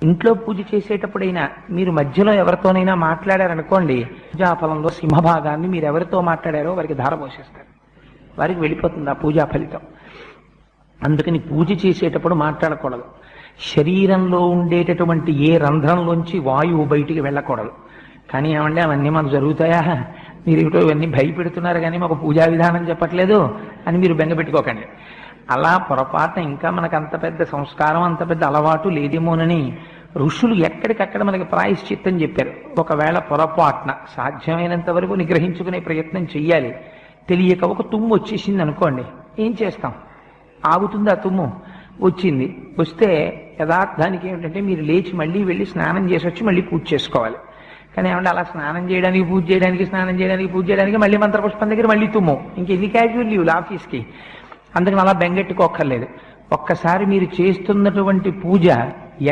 ఇంట్లో పూజ చేసేటప్పుడైనా మీరు మధ్యలో ఎవరితోనైనా మాట్లాడారనుకోండి, పూజాఫలంలో సింహభాగాన్ని మీరు ఎవరితో మాట్లాడారో వారికి ధారపోసేస్తారు, వారికి వెళ్ళిపోతుంది ఆ పూజా ఫలితం. అందుకని పూజ చేసేటప్పుడు మాట్లాడకూడదు. శరీరంలో ఉండేటటువంటి ఏ రంధ్రంలోంచి వాయువు బయటికి వెళ్ళకూడదు. కానీ ఏమంటే అవన్నీ మాకు జరుగుతాయా, మీరు ఏమిటో ఇవన్నీ భయపెడుతున్నారు కానీ మాకు పూజా విధానం చెప్పట్లేదు అని మీరు బెంగ పెట్టుకోకండి. అలా పొరపాటున ఇంకా మనకు అంత పెద్ద సంస్కారం, అంత పెద్ద అలవాటు లేదేమోనని ఋషులు ఎక్కడికక్కడ మనకి ప్రాయశ్చిత్తం చెప్పారు. ఒకవేళ పొరపాటున సాధ్యమైనంత వరకు నిగ్రహించుకునే ప్రయత్నం చెయ్యాలి. తెలియక ఒక తుమ్ము వచ్చేసింది అనుకోండి, ఏం చేస్తాం? ఆగుతుంది ఆ తుమ్ము. వచ్చింది, వస్తే యథార్థానికి ఏమిటంటే మీరు లేచి మళ్ళీ వెళ్ళి స్నానం చేసి వచ్చి మళ్ళీ పూజ చేసుకోవాలి. కానీ ఏమంటే అలా స్నానం చేయడానికి పూజ చేయడానికి స్నానం చేయడానికి పూజ చేయడానికి మళ్ళీ మంత్రపుష్పం దగ్గర మళ్ళీ తుమ్ము, ఇంకెన్ని క్యాజువల్ లీవ్లు ఆఫీస్కి. అందుకని అలా బెంగెట్టుకోక్కర్లేదు. ఒక్కసారి మీరు చేస్తున్నటువంటి పూజ